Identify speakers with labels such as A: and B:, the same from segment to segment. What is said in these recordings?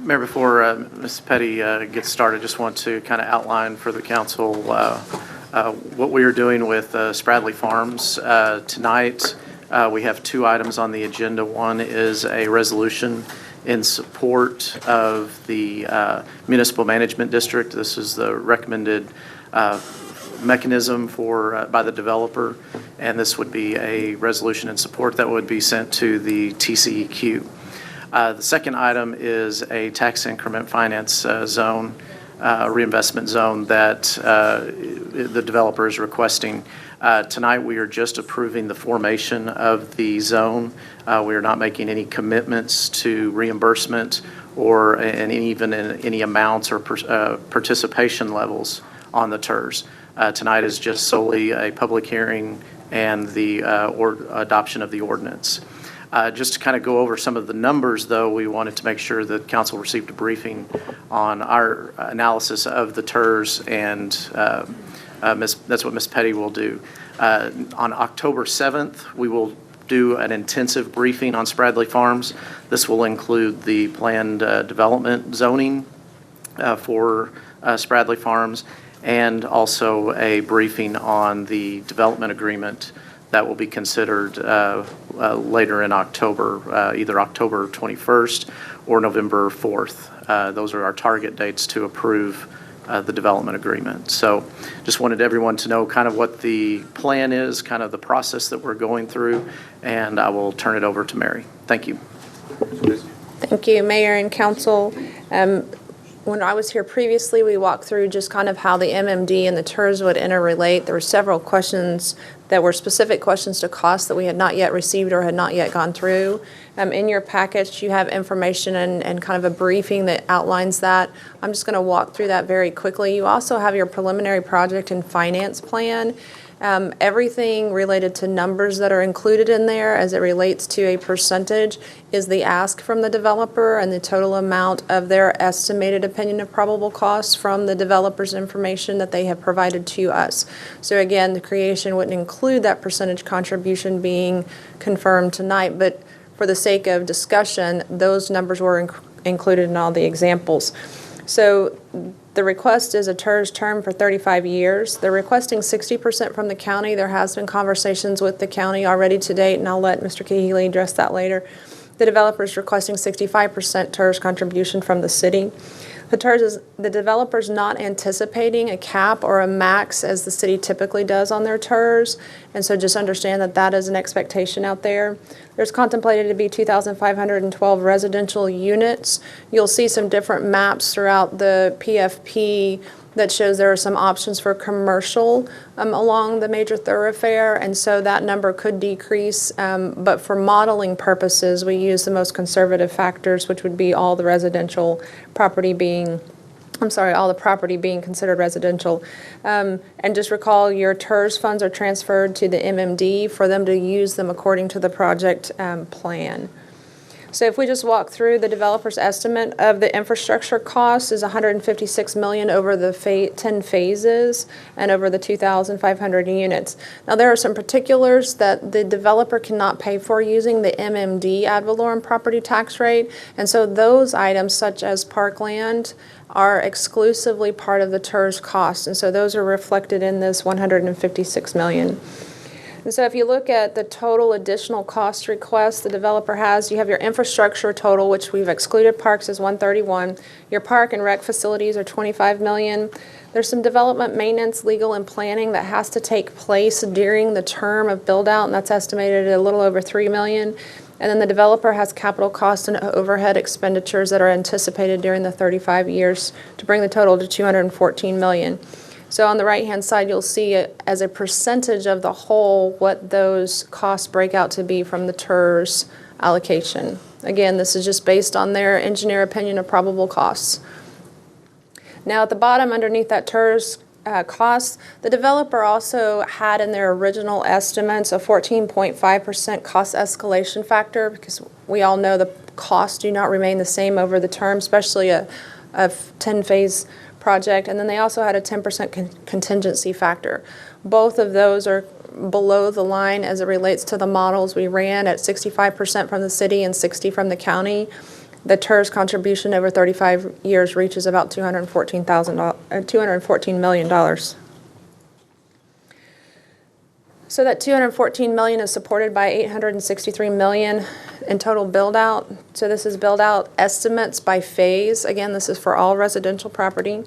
A: Mayor, before Ms. Petty gets started, just want to kind of outline for the council what we are doing with Spradley Farms. Tonight, we have two items on the agenda. One is a resolution in support of the Municipal Management District. This is the recommended mechanism by the developer, and this would be a resolution in support that would be sent to the TCEQ. The second item is a tax increment finance zone, reinvestment zone that the developer is requesting. Tonight we are just approving the formation of the zone. We are not making any commitments to reimbursement or even in any amounts or participation levels on the TERS. Tonight is just solely a public hearing and the adoption of the ordinance. Just to kind of go over some of the numbers, though, we wanted to make sure that council received a briefing on our analysis of the TERS, and that's what Ms. Petty will do. On October 7th, we will do an intensive briefing on Spradley Farms. This will include the planned development zoning for Spradley Farms, and also a briefing on the development agreement that will be considered later in October, either October 21st or November 4th. Those are our target dates to approve the development agreement. So just wanted everyone to know kind of what the plan is, kind of the process that we're going through, and I will turn it over to Mary. Thank you.
B: Thank you, Mayor and Council. When I was here previously, we walked through just kind of how the MMD and the TERS would interrelate. There were several questions that were specific questions to cost that we had not yet received or had not yet gone through. In your package, you have information and kind of a briefing that outlines that. I'm just going to walk through that very quickly. You also have your preliminary project and finance plan. Everything related to numbers that are included in there as it relates to a percentage is the ask from the developer and the total amount of their estimated opinion of probable costs from the developer's information that they have provided to us. So again, the creation wouldn't include that percentage contribution being confirmed tonight, but for the sake of discussion, those numbers were included in all the examples. So the request is a TERS term for 35 years. They're requesting 60% from the county. There has been conversations with the county already to date, and I'll let Mr. Kehealy address that later. The developer is requesting 65% TERS contribution from the city. The developer's not anticipating a cap or a max as the city typically does on their TERS, and so just understand that that is an expectation out there. There's contemplated to be 2,512 residential units. You'll see some different maps throughout the PFP that shows there are some options for commercial along the major thoroughfare, and so that number could decrease, but for modeling purposes, we use the most conservative factors, which would be all the property being considered residential. And just recall your TERS funds are transferred to the MMD for them to use them according to the project plan. So if we just walk through, the developer's estimate of the infrastructure cost is $156 million over the 10 phases and over the 2,500 units. Now there are some particulars that the developer cannot pay for using the MMD ad valorem property tax rate, and so those items such as parkland are exclusively part of the TERS cost, and so those are reflected in this $156 million. And so if you look at the total additional cost request the developer has, you have your infrastructure total, which we've excluded parks, is $131. Your park and rec facilities are $25 million. There's some development, maintenance, legal, and planning that has to take place during the term of build-out, and that's estimated at a little over $3 million. And then the developer has capital costs and overhead expenditures that are anticipated during the 35 years to bring the total to $214 million. So on the right-hand side, you'll see it as a percentage of the whole what those costs break out to be from the TERS allocation. Again, this is just based on their engineer opinion of probable costs. Now at the bottom underneath that TERS costs, the developer also had in their original estimates a 14.5% cost escalation factor, because we all know the costs do not remain the same over the term, especially a 10-phase project, and then they also had a 10% contingency factor. Both of those are below the line as it relates to the models we ran at 65% from the city and 60% from the county. The TERS contribution over 35 years reaches about $214 million. So that $214 million is supported by $863 million in total build-out. So this is build-out estimates by phase. Again, this is for all residential property.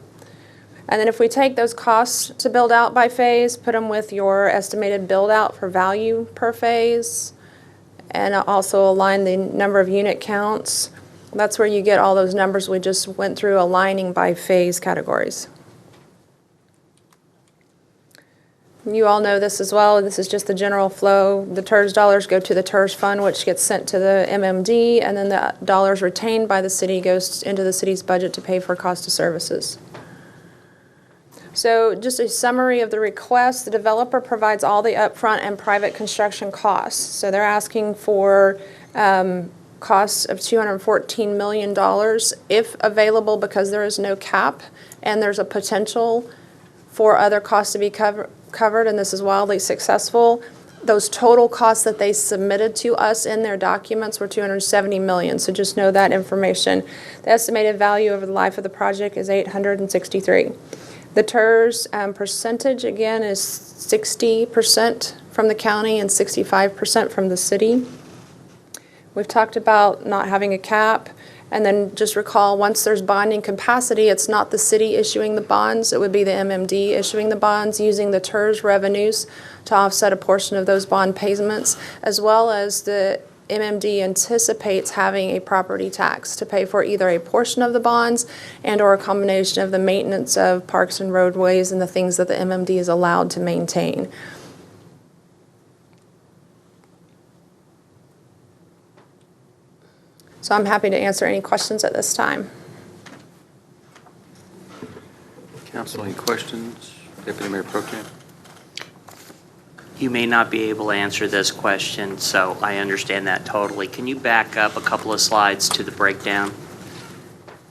B: And then if we take those costs to build out by phase, put them with your estimated build-out for value per phase, and also align the number of unit counts, that's where you get all those numbers we just went through, aligning by phase categories. You all know this as well. This is just the general flow. The TERS dollars go to the TERS fund, which gets sent to the MMD, and then the dollars retained by the city goes into the city's budget to pay for cost of services. So just a summary of the request. The developer provides all the upfront and private construction costs. So they're asking for costs of $214 million if available, because there is no cap and there's a potential for other costs to be covered, and this is wildly successful. Those total costs that they submitted to us in their documents were $270 million, so just know that information. The estimated value over the life of the project is $863. The TERS percentage, again, is 60% from the county and 65% from the city. We've talked about not having a cap. And then just recall, once there's bonding capacity, it's not the city issuing the bonds. It would be the MMD issuing the bonds, using the TERS revenues to offset a portion of those bond payments, as well as the MMD anticipates having a property tax to pay for either a portion of the bonds and or a combination of the maintenance of parks and roadways and the things that the MMD is allowed to maintain. So I'm happy to answer any questions at this time.
C: Council, any questions? Deputy Mayor Pro Tem.
D: You may not be able to answer this question, so I understand that totally. Can you back up a couple of slides to the breakdown?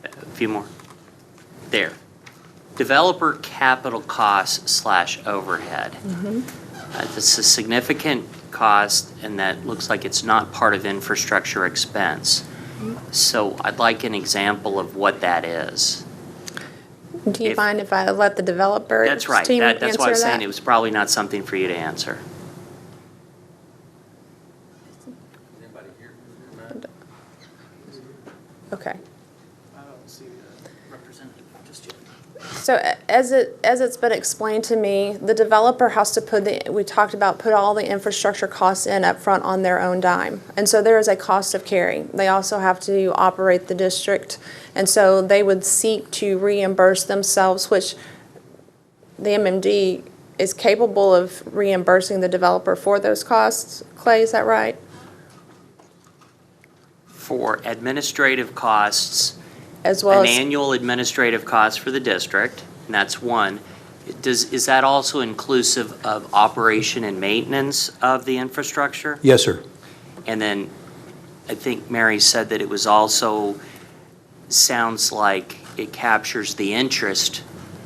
D: A few more. There. Developer capital costs / overhead. This is a significant cost, and that looks like it's not part of infrastructure expense. So I'd like an example of what that is.
B: Do you mind if I let the developer
D: That's right.
B: team
D: That's
B: answer
D: why I was
B: that?
D: saying it was probably not something for you to answer.
B: Okay.
A: I don't see a representative just yet.
B: So as it's been explained to me, the developer has to put all the infrastructure costs in up front on their own dime. And so there is a cost of carry. They also have to operate the district. And so they would seek to reimburse themselves, which the MMD is capable of reimbursing the developer for those costs. Clay, is that right?
D: For administrative costs,
B: As well
D: an
B: as
D: annual administrative cost for the district, and that's one. Is that also inclusive of operation and maintenance of the infrastructure?
E: Yes, sir.
D: And then I think Mary said that it was also, sounds like it captures the interest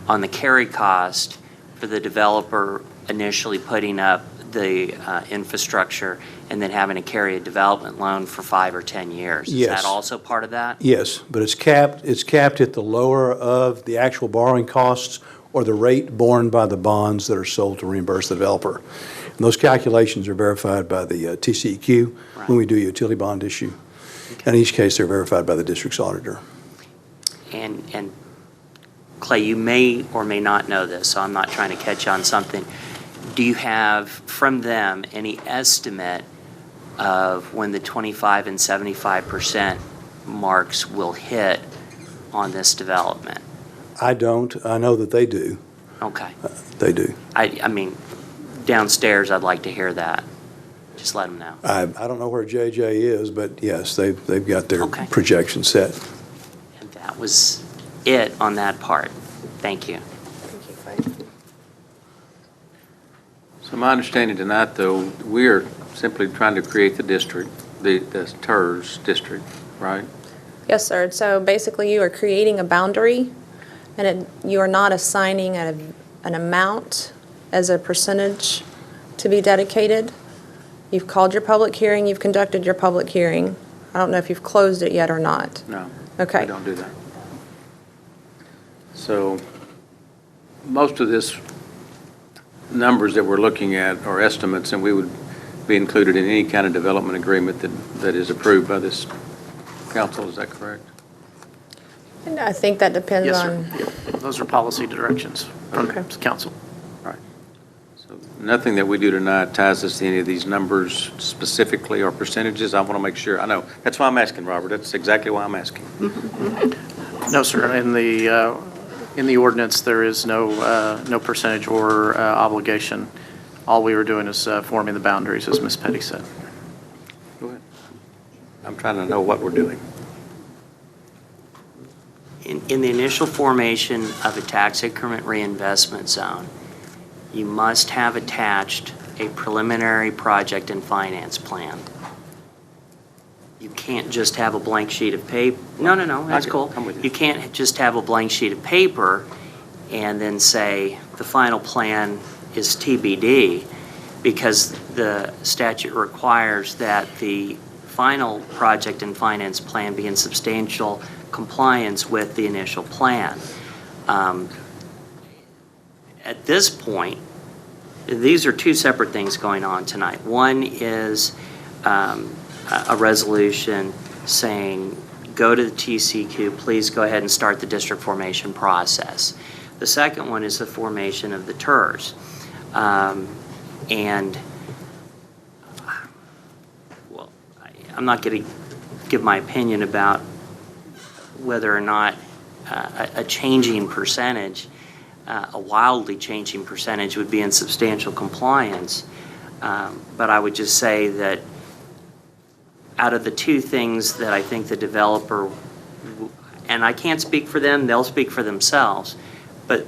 D: on the carry cost for the developer initially putting up the infrastructure and then having to carry a development loan for 5 or 10 years.
E: Yes.
D: Is that also part of that?
E: Yes, but it's capped at the lower of the actual borrowing costs or the rate borne by the bonds that are sold to reimburse the developer. And those calculations are verified by the TCEQ when we do a utility bond issue.
D: Okay.
E: In each case, they're verified by the district's auditor.
D: And Clay, you may or may not know this, so I'm not trying to catch you on something. Do you have from them any estimate of when the 25 and 75% marks will hit on this development?
E: I don't. I know that they do.
D: Okay.
E: They do.
D: I mean, downstairs, I'd like to hear that. Just let them know.
E: I don't know where JJ is, but yes, they've got their
D: Okay.
E: projection set.
D: And that was it on that part. Thank you.
B: Thank you, Clay.
C: So my understanding tonight, though, we are simply trying to create the district, the TERS district, right?
B: Yes, sir. So basically, you are creating a boundary, and you are not assigning an amount as a percentage to be dedicated. You've called your public hearing. You've conducted your public hearing. I don't know if you've closed it yet or not.
C: No.
B: Okay.
C: We don't do that. So most of this numbers that we're looking at are estimates, and we would be included in any kind of development agreement that is approved by this council. Is that correct?
B: And I think that depends
A: Yes, sir.
B: on,
A: Yeah. Those are policy directions from
B: Okay.
A: council.
C: Right. So nothing that we do tonight ties us to any of these numbers specifically or percentages. I want to make sure. I know. That's why I'm asking, Robert. That's exactly why I'm asking.
A: No, sir. In the ordinance, there is no percentage or obligation. All we were doing is forming the boundaries, as Ms. Petty said.
C: Go ahead. I'm trying to know what we're doing.
D: In the initial formation of a tax increment reinvestment zone, you must have attached a preliminary project and finance plan. You can't just have a blank sheet of paper. No, that's cool.
C: I'm with you.
D: You can't just have a blank sheet of paper and then say the final plan is TBD, because the statute requires that the final project and finance plan be in substantial compliance with the initial plan. At this point, these are two separate things going on tonight. One is a resolution saying, go to the TCQ, please go ahead and start the district formation process. The second one is the formation of the TERS. And, well, I'm not going to give my opinion about whether or not a changing percentage, a wildly changing percentage would be in substantial compliance. But I would just say that out of the two things that I think the developer, and I can't speak for them, they'll speak for themselves, but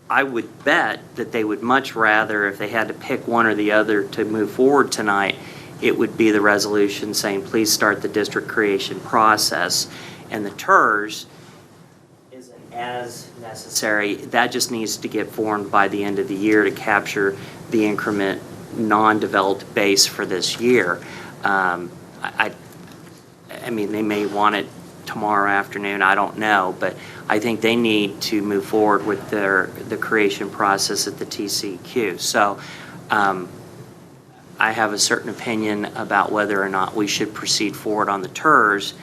D: I would bet that they would much rather, if they had to pick one or the other to move forward tonight, it would be the resolution saying, please start the district creation process. And the TERS isn't as necessary. That just needs to get formed by the end of the year to capture the increment non-developed base for this year. I mean, they may want it tomorrow afternoon, I don't know, but I think they need to move forward with the creation process at the TCQ. So I have a certain opinion about whether or not we should proceed forward on the TERS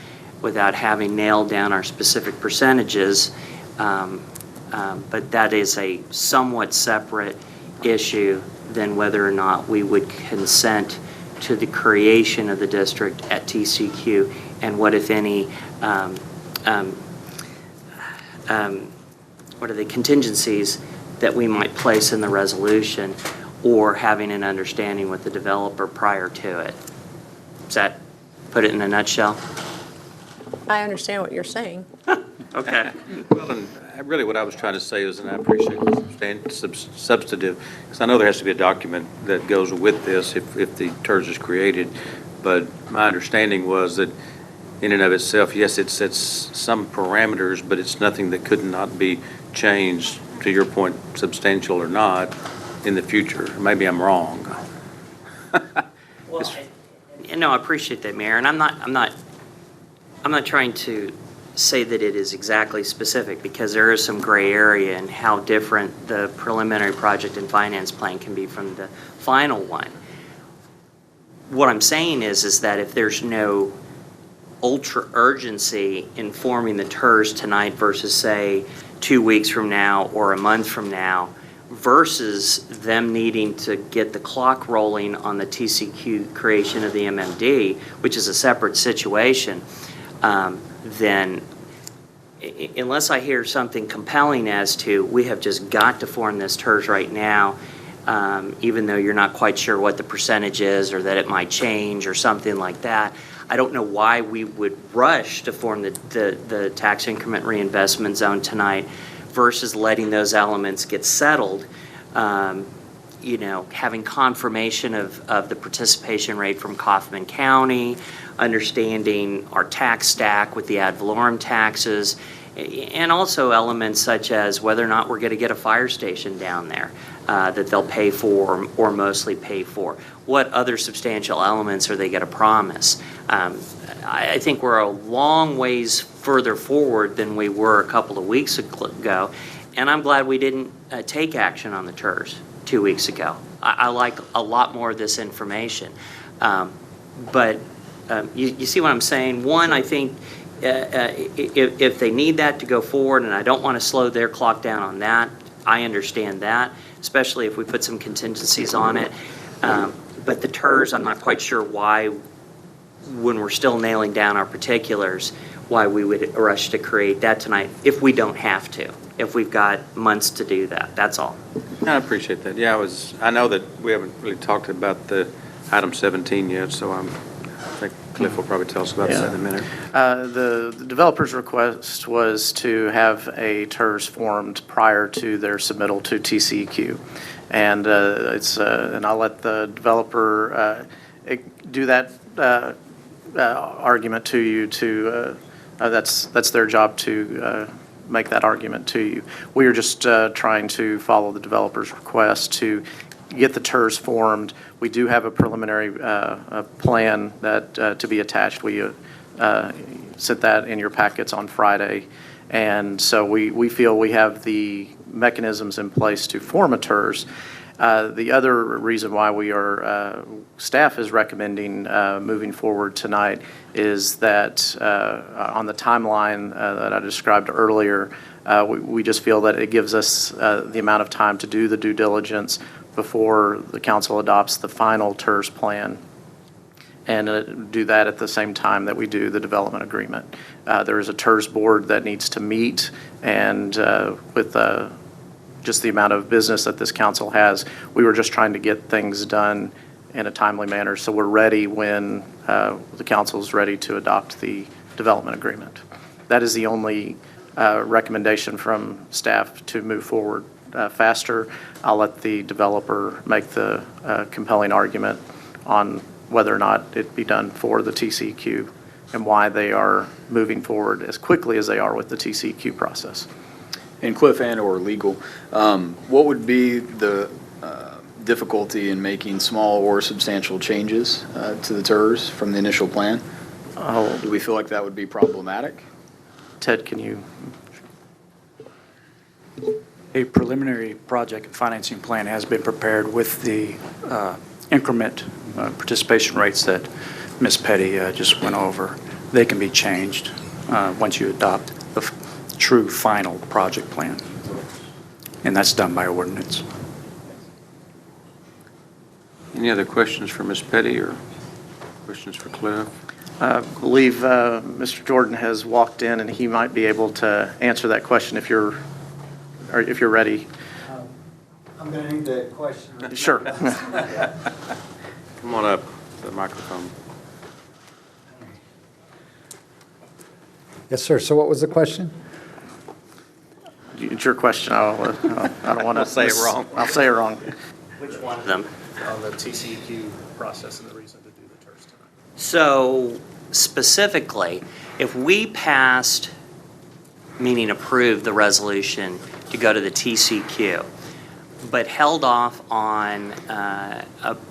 D: without having nailed down our specific percentages, but that is a somewhat separate issue than whether or not we would consent to the creation of the district at TCQ, and what, if any, what are the contingencies that we might place in the resolution, or having an understanding with the developer prior to it. Does that put it in a nutshell?
B: I understand what you're saying.
D: Okay.
C: Well, and really what I was trying to say is, and I appreciate the substantive, because I know there has to be a document that goes with this if the TERS is created, but my understanding was that in and of itself, yes, it sets some parameters, but it's nothing that could not be changed, to your point, substantial or not, in the future. Maybe I'm wrong.
D: Well, I appreciate that, Mayor, and I'm not trying to say that it is exactly specific, because there is some gray area in how different the preliminary project and finance plan can be from the final one. What I'm saying is that if there's no ultra urgency in forming the TERS tonight versus, say, 2 weeks from now or a month from now, versus them needing to get the clock rolling on the TCQ creation of the MMD, which is a separate situation, then unless I hear something compelling as to we have just got to form this TERS right now, even though you're not quite sure what the percentage is or that it might change or something like that, I don't know why we would rush to form the tax increment reinvestment zone tonight versus letting those elements get settled, having confirmation of the participation rate from Kaufman County, understanding our tax stack with the ad valorem taxes, and also elements such as whether or not we're going to get a fire station down there that they'll pay for or mostly pay for. what other substantial elements are they going to promise? I think we're a long ways further forward than we were a couple of weeks ago, and I'm glad we didn't take action on the TERS 2 weeks ago. I like a lot more of this information. But you see what I'm saying? One, I think if they need that to go forward, and I don't want to slow their clock down on that, I understand that, especially if we put some contingencies on it. But the TERS, I'm not quite sure why, when we're still nailing down our particulars, why we would rush to create that tonight if we don't have to, if we've got months to do that. That's all.
C: I appreciate that. Yeah, I know that we haven't really talked about the item 17 yet, so I think Cliff will probably tell us about that in a minute.
A: The developer's request was to have a TERS formed prior to their submittal to TCEQ. And and I'll let the developer do that argument to you. That's their job to make that argument to you. We are just trying to follow the developer's request to get the TERS formed. We do have a preliminary plan that to be attached. We sent that in your packets on Friday. And so we feel we have the mechanisms in place to form a TERS. The other reason why staff is recommending moving forward tonight is that on the timeline that I described earlier, we just feel that it gives us the amount of time to do the due diligence before the council adopts the final TERS plan, and do that at the same time that we do the development agreement. There is a TERS board that needs to meet, and with just the amount of business that this council has, we were just trying to get things done in a timely manner so we're ready when the council is ready to adopt the development agreement. That is the only recommendation from staff to move forward faster. I'll let the developer make the compelling argument on whether or not it be done for the TCEQ and why they are moving forward as quickly as they are with the TCEQ process.
F: And Cliff or legal, what would be the difficulty in making small or substantial changes to the TERS from the initial plan? Do we feel like that would be problematic?
A: Ted, can you?
G: A preliminary project and financing plan has been prepared with the increment participation rates that Ms. Petty just went over. They can be changed once you adopt the true final project plan, and that's done by ordinance.
C: Any other questions for Ms. Petty or questions for Cliff?
A: I believe Mr. Jordan has walked in, and he might be able to answer that question if you're ready.
H: I'm going to need that question.
A: Sure.
C: Come on up to the microphone.
H: Yes, sir. So what was the question?
A: It's your question. I don't want to
C: say it wrong.
A: I'll say it wrong.
D: Which one of them?
A: On the TCEQ process and the reason to do the TERS tonight.
D: So specifically, if we passed, meaning approved the resolution to go to the TCEQ, but held off on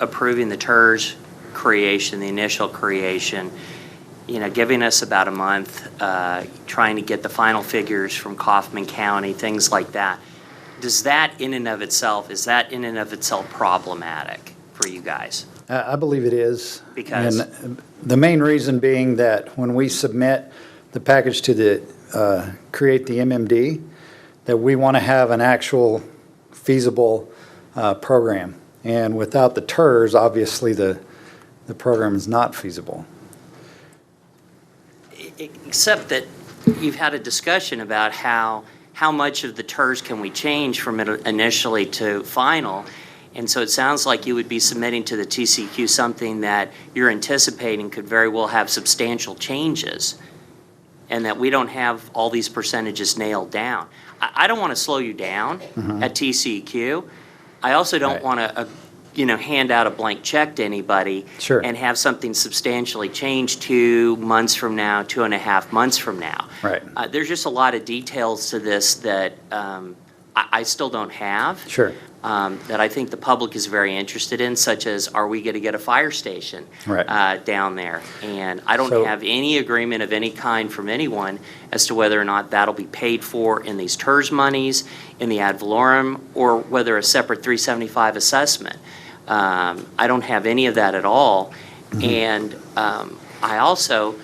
D: approving the TERS creation, the initial creation, giving us about a month, trying to get the final figures from Kaufman County, things like that. Is that in and of itself problematic for you guys?
H: I believe it is.
D: Because?
H: And the main reason being that when we submit the package to create the MMD, that we want to have an actual feasible program. And without the TERS, obviously the program is not feasible.
D: Except that you've had a discussion about how much of the TERS can we change from it initially to final. And so it sounds like you would be submitting to the TCEQ something that you're anticipating could very well have substantial changes, and that we don't have all these percentages nailed down. I don't want to slow you down at TCEQ. I also don't want to hand out a blank check to anybody and have something substantially change 2 months from now, 2.5 months from now.
H: Right.
D: There's just a lot of details to this that I still don't have.
H: Sure.
D: That I think the public is very interested in, such as, are we going to get a fire station
H: Right.
D: down there? And I don't
H: So-
D: have any agreement of any kind from anyone as to whether or not that'll be paid for in these TERS monies, in the ad valorem, or whether a separate 375 assessment. I don't have any of that at all. And I also,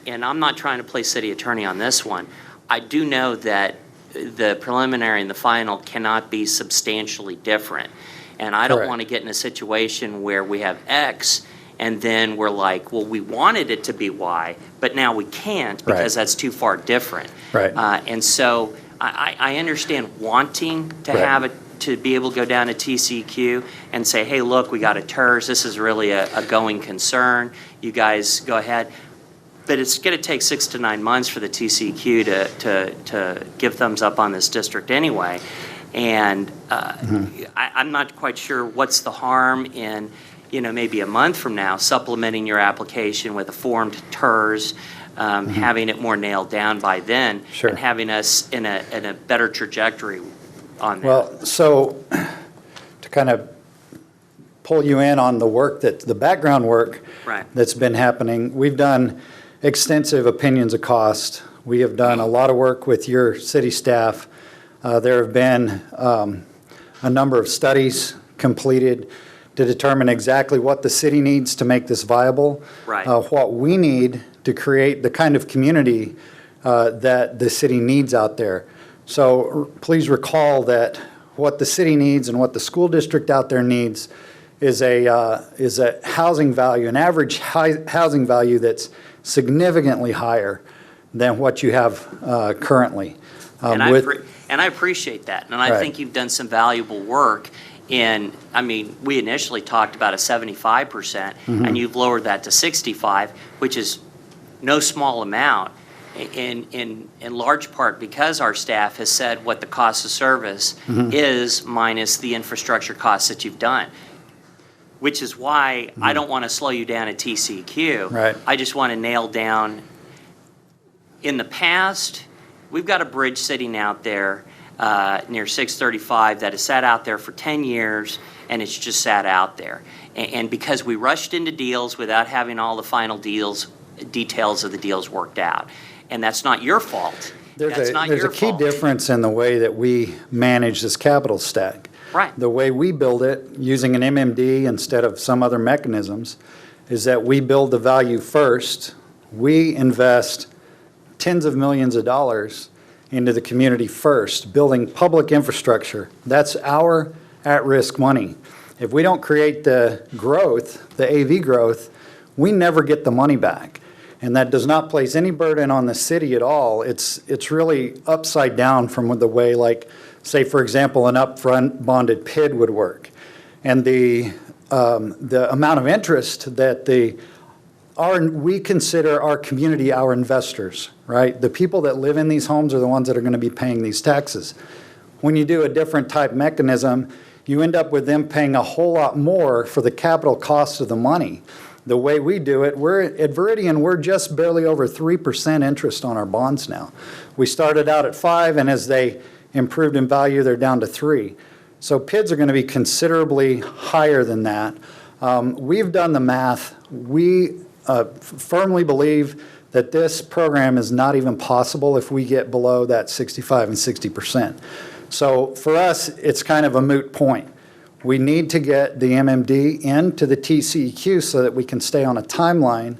D: and I'm not trying to play city attorney on this one, I do know that the preliminary and the final cannot be substantially different. And I don't
H: Correct.
D: want to get in a situation where we have X and then we're like, well, we wanted it to be Y, but now we can't because
H: Right.
D: that's too far different.
H: Right.
D: And so I understand wanting to
H: Right.
D: have it, to be able to go down to TCQ and say, hey, look, we got a TERS, this is really a going concern, you guys go ahead. But it's going to take 6 to 9 months for the TCQ to give thumbs up on this district anyway. And I'm not quite sure what's the harm in, maybe a month from now, supplementing your application with a formed TERS, having it more nailed down by then,
H: Sure.
D: and having us in a better trajectory on that.
H: Well, so to kind of pull you in on the background work
D: Right.
H: that's been happening, we've done extensive opinions of cost. We have done a lot of work with your city staff. There have been a number of studies completed to determine exactly what the city needs to make this viable.
D: Right.
H: What we need to create the kind of community that the city needs out there. So please recall that what the city needs and what the school district out there needs is a housing value, an average housing value that's significantly higher than what you have currently.
D: And I appreciate that. And I
H: Right.
D: think you've done some valuable work in, we initially talked about a 75%, and you've lowered that to 65, which is no small amount, in large part because our staff has said what the cost of service is minus the infrastructure costs that you've done. Which is why I don't want to slow you down at TCQ.
H: Right.
D: I just want to nail down, in the past, we've got a bridge sitting out there near 635 that has sat out there for 10 years, and it's just sat out there. And because we rushed into deals without having all the final details of the deals worked out. And that's not your fault. That's not
H: There's
D: your
H: a key
D: fault.
H: difference in the way that we manage this capital stack.
D: Right.
H: The way we build it, using an MMD instead of some other mechanisms, is that we build the value first. We invest tens of millions of dollars into the community first, building public infrastructure. That's our at-risk money. If we don't create the growth, the AV growth, we never get the money back. And that does not place any burden on the city at all. It's really upside down from the way, like, say, for example, an upfront bonded PID would work. And the amount of interest that we consider our community our investors, right? The people that live in these homes are the ones that are going to be paying these taxes. When you do a different type mechanism, you end up with them paying a whole lot more for the capital cost of the money. The way we do it, at Viridian, we're just barely over 3% interest on our bonds now. We started out at 5%, and as they improved in value, they're down to 3%. So PIDs are going to be considerably higher than that. We've done the math. We firmly believe that this program is not even possible if we get below that 65 and 60%. So for us, it's kind of a moot point. We need to get the MMD into the TCEQ so that we can stay on a timeline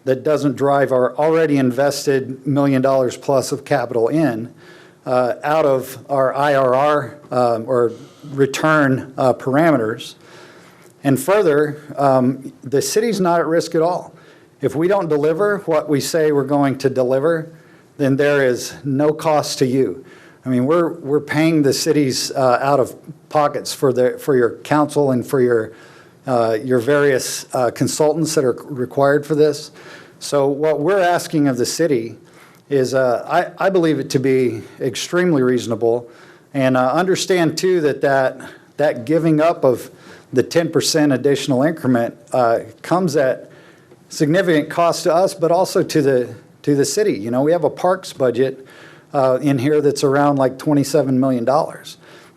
H: that doesn't drive our already invested $1 million plus of capital out of our IRR or return parameters. And further, the city's not at risk at all. If we don't deliver what we say we're going to deliver, then there is no cost to you. I mean, we're paying the cities out of pockets for your counsel and for your various consultants that are required for this. So what we're asking of the city is, I believe it to be extremely reasonable, and understand too that giving up of the 10% additional increment comes at significant cost to us, but also to the city. You know, we have a parks budget in here that's around like $27 million.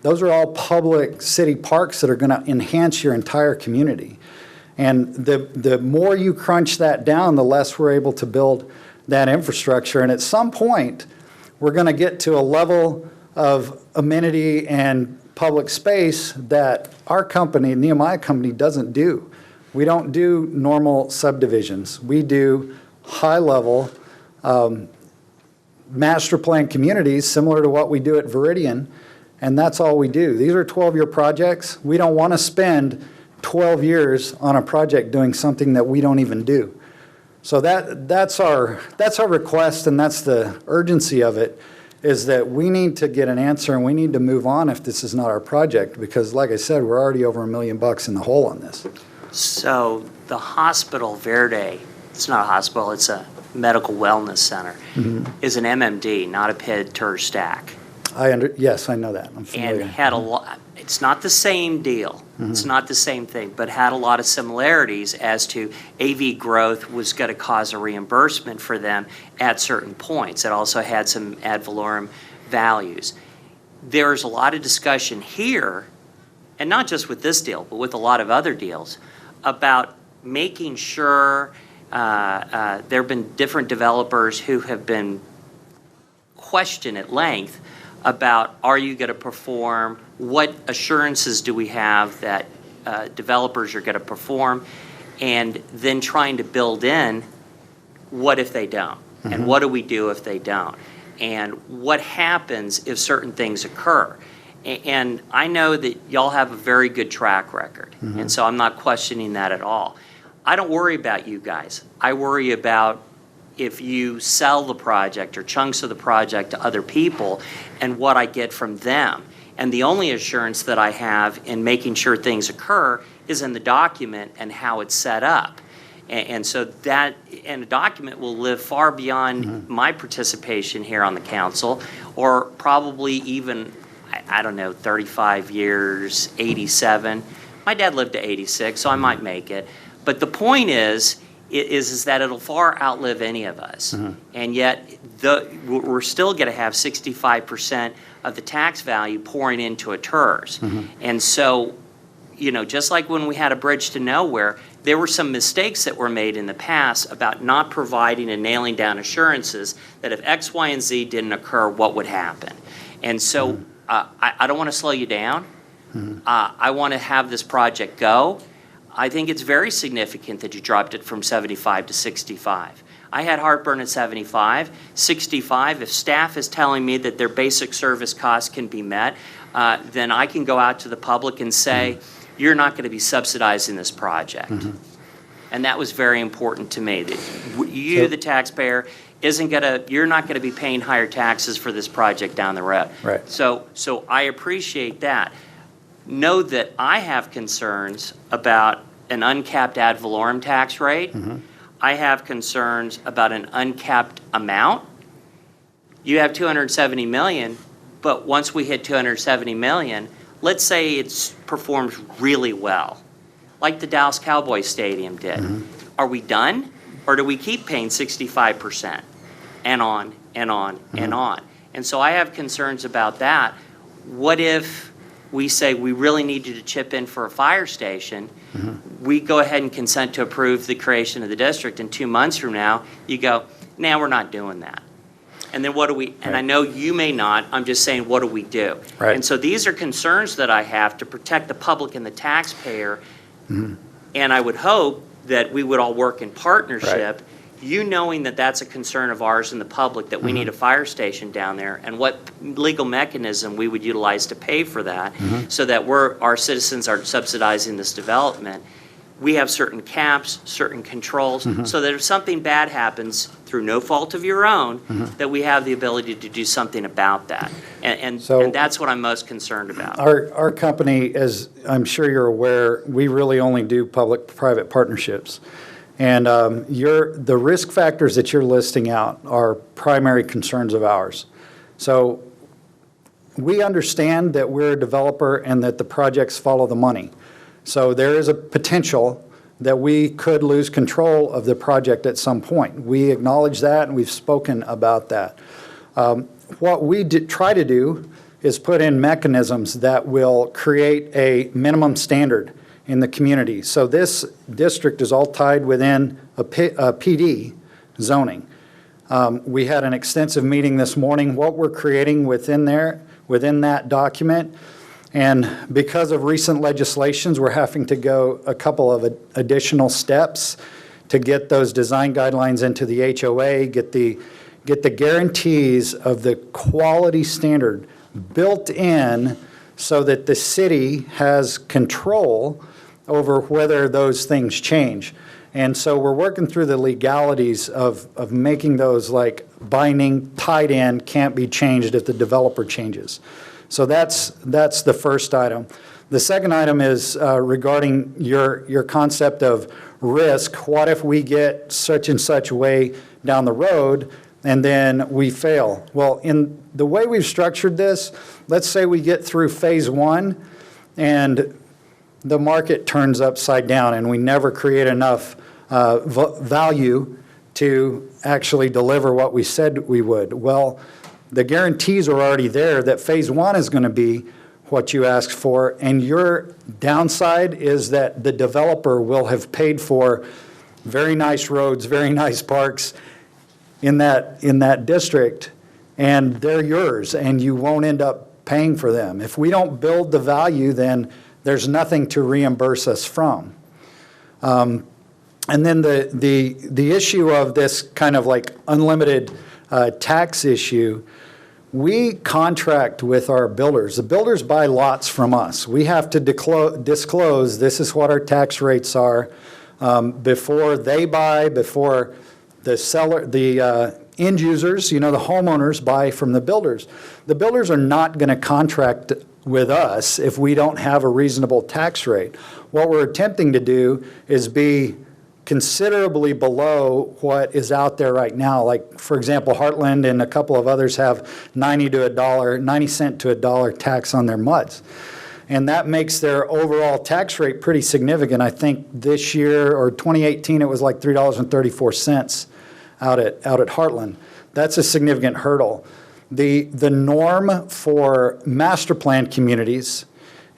H: Those are all public city parks that are going to enhance your entire community. And the more you crunch that down, the less we're able to build that infrastructure. And at some point, we're going to get to a level of amenity and public space that our company, Nehemiah Company, doesn't do. We don't do normal subdivisions. We do high-level master plan communities similar to what we do at Veridian, and that's all we do. These are 12-year projects. We don't want to spend 12 years on a project doing something that we don't even do. So that's our request, and that's the urgency of it, is that we need to get an answer and we need to move on if this is not our project, because like I said, we're already over $1 million in the hole on this.
D: So the hospital, Verde, it's not a hospital, it's a medical wellness center, is an MMD, not a PID TER stack.
H: Yes, I know that. I'm familiar.
D: And had a lot, it's not the same deal, it's not the same thing, but had a lot of similarities as to AV growth was going to cause a reimbursement for them at certain points. It also had some ad valorem values. There's a lot of discussion here, and not just with this deal, but with a lot of other deals, about making sure there have been different developers who have been questioned at length about, are you going to perform? What assurances do we have that developers are going to perform? And then trying to build in, what if they don't? And what do we do if they don't? And what happens if certain things occur? And I know that y'all have a very good track record, and so I'm not questioning that at all. I don't worry about you guys. I worry about if you sell the project or chunks of the project to other people and what I get from them. And the only assurance that I have in making sure things occur is in the document and how it's set up. And so that, and a document will live far beyond my participation here on the council, or probably even, I don't know, 35 years, 87. My dad lived to 86, so I might make it. But the point is that it'll far outlive any of us. And yet, we're still going to have 65% of the tax value pouring into a TERS. And so, you know, just like when we had a bridge to nowhere, there were some mistakes that were made in the past about not providing and nailing down assurances that if X, Y, and Z didn't occur, what would happen. And so I don't want to slow you down. I want to have this project go. I think it's very significant that you dropped it from 75 to 65. I had heartburn at 75. 65, if staff is telling me that their basic service costs can be met, then I can go out to the public and say, you're not going to be subsidizing this project. And that was very important to me. That you, the taxpayer, you're not going to be paying higher taxes for this project down the road.
H: Right.
D: So I appreciate that. Know that I have concerns about an uncapped ad valorem tax rate. I have concerns about an uncapped amount. You have 270 million, but once we hit 270 million, let's say it performs really well, like the Dallas Cowboys Stadium did. Are we done, or do we keep paying 65% and on and on and on? And so I have concerns about that. What if we say we really need you to chip in for a fire station? We go ahead and consent to approve the creation of the district, and 2 months from now, you go, nah, we're not doing that. And then what do we, and I know you may not, I'm just saying, what do we do?
H: Right.
D: And so these are concerns that I have to protect the public and the taxpayer. And I would hope that we would all work in partnership, you knowing that that's a concern of ours in the public, that we need a fire station down there, and what legal mechanism we would utilize to pay for that, so that our citizens aren't subsidizing this development. We have certain caps, certain controls, so that if something bad happens through no fault of your own, that we have the ability to do something about that. And that's what I'm most concerned about.
H: Our company, as I'm sure you're aware, we really only do public-private partnerships. And the risk factors that you're listing out are primary concerns of ours. So we understand that we're a developer and that the projects follow the money. So there is a potential that we could lose control of the project at some point. We acknowledge that, and we've spoken about that. What we try to do is put in mechanisms that will create a minimum standard in the community. So this district is all tied within a PD zoning. We had an extensive meeting this morning. What we're creating within that document, and because of recent legislations, we're having to go a couple of additional steps to get those design guidelines into the HOA, get the guarantees of the quality standard built in so that the city has control over whether those things change. And so we're working through the legalities of making those like binding, tied in, can't be changed if the developer changes. So that's the first item. The second item is regarding your concept of risk. What if we get such and such way down the road and then we fail? Well, in the way we've structured this, let's say we get through phase one and the market turns upside down and we never create enough value to actually deliver what we said we would. Well, the guarantees are already there that phase one is going to be what you asked for, and your downside is that the developer will have paid for very nice roads, very nice parks in that district, and they're yours, and you won't end up paying for them. If we don't build the value, then there's nothing to reimburse us from. And then the issue of this kind of like unlimited tax issue, we contract with our builders. The builders buy lots from us. We have to disclose this is what our tax rates are before they buy, before the seller, the end users, the homeowners buy from the builders. The builders are not going to contract with us if we don't have a reasonable tax rate. What we're attempting to do is be considerably below what is out there right now. Like, for example, Heartland and a couple of others have 90 cent to $1 tax on their MUDs. And that makes their overall tax rate pretty significant. I think this year, or 2018, it was like $3.34 out at Heartland. That's a significant hurdle. The norm for master plan communities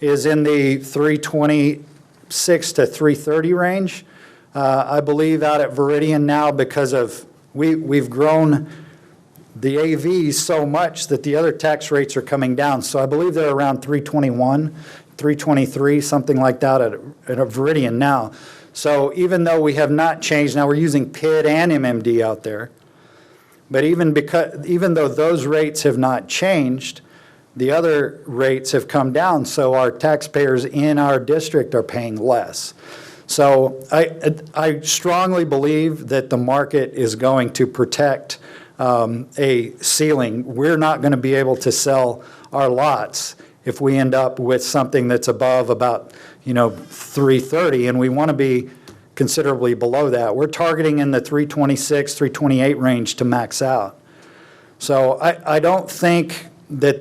H: is in the 326 to 330 range. I believe out at Veridian now, because of we've grown the AVs so much that the other tax rates are coming down. So I believe they're around 321, 323, something like that at a Veridian now. So even though we have not changed, now we're using PID and MMD out there. But even though those rates have not changed, the other rates have come down. So our taxpayers in our district are paying less. So I strongly believe that the market is going to protect a ceiling. We're not going to be able to sell our lots if we end up with something that's above about 330, and we want to be considerably below that. We're targeting in the 326, 328 range to max out. So I don't think that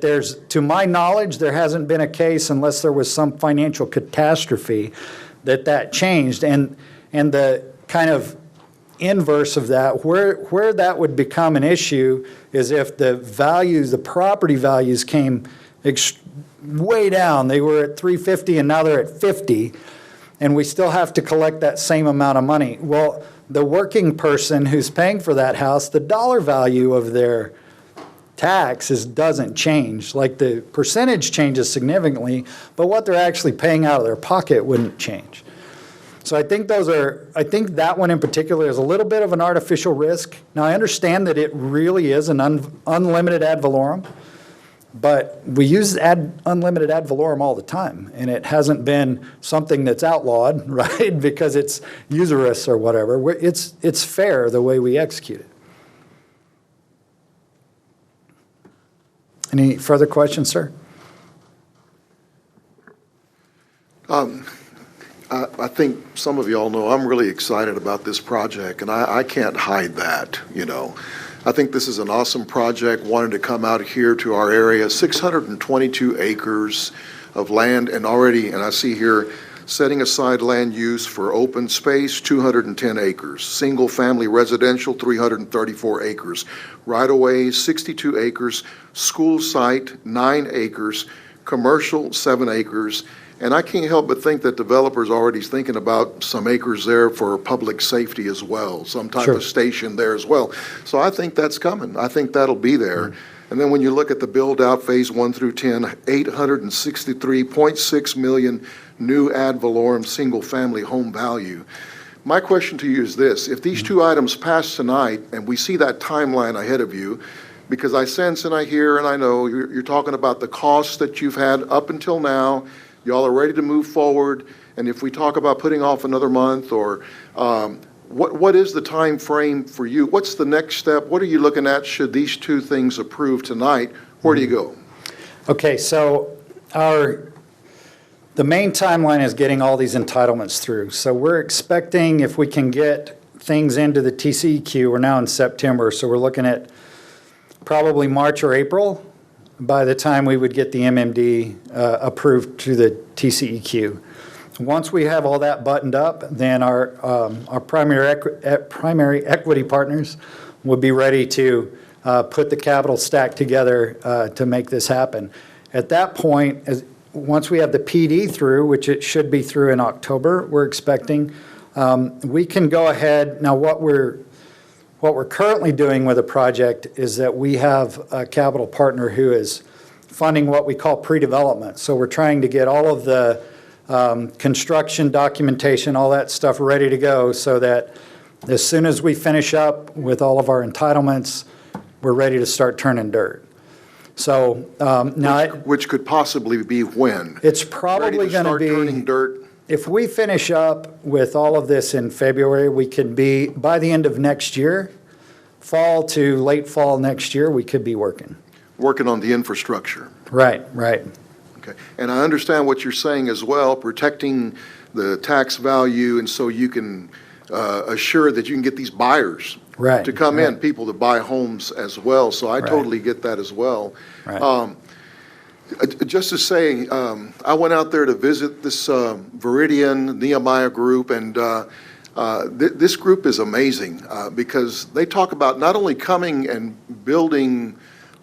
H: to my knowledge, there hasn't been a case, unless there was some financial catastrophe, that changed. And the kind of inverse of that, where that would become an issue is if the property values came way down. They were at 350 and now they're at 50, and we still have to collect that same amount of money. Well, the working person who's paying for that house, the dollar value of their taxes doesn't change. Like, the percentage changes significantly, but what they're actually paying out of their pocket wouldn't change. So I think that one in particular is a little bit of an artificial risk. Now, I understand that it really is an unlimited ad valorem, but we use unlimited ad valorem all the time, and it hasn't been something that's outlawed, right, because it's usurious or whatever. It's fair the way we execute it. Any further questions, sir?
I: I think some of y'all know I'm really excited about this project, and I can't hide that, I think this is an awesome project, wanted to come out here to our area, 622 acres of land, and I see here setting aside land use for open space, 210 acres, single-family residential, 334 acres, right-of-way, 62 acres, school site, 9 acres, commercial, 7 acres, and I can't help but think that developers already thinking about some acres there for public safety as well, some type
H: Sure.
I: of station there as well. So I think that's coming. I think that'll be there. And then when you look at the build-out, phase 1 through 10, 863.6 million new ad valorem single-family home value. My question to you is this: if these two items pass tonight, and we see that timeline ahead of you, because I sense and I hear and I know you're talking about the costs that you've had up until now, y'all are ready to move forward, and if we talk about putting off another month, or what is the time frame for you? What's the next step? What are you looking at should these two things approve tonight? Where do you go?
H: Okay, so the main timeline is getting all these entitlements through. So we're expecting, if we can get things into the TCEQ, we're now in September, so we're looking at probably March or April by the time we would get the MMD approved to the TCEQ. Once we have all that buttoned up, then our primary equity partners would be ready to put the capital stack together to make this happen. At that point, once we have the PD through, which it should be through in October, we're expecting, we can go ahead. Now, what we're currently doing with the project is that we have a capital partner who is funding what we call pre-development. So we're trying to get all of the construction documentation, all that stuff ready to go, so that as soon as we finish up with all of our entitlements, we're ready to start turning dirt. So now
I: Which could possibly be when?
H: it's probably going to
I: Ready to start turning
H: be,
I: dirt?
H: if we finish up with all of this in February, we could be, by the end of next year, fall to late fall next year, we could be working.
I: Working on the infrastructure.
H: Right, right.
I: Okay. And I understand what you're saying as well, protecting the tax value, and so you can assure that you can get these buyers
H: Right,
I: to come in,
H: right.
I: people to buy homes as well. So I
H: Right.
I: totally get that as well.
H: Right.
I: Just to say, I went out there to visit this Viridian Nehemiah group, and this group is amazing because they talk about not only coming and building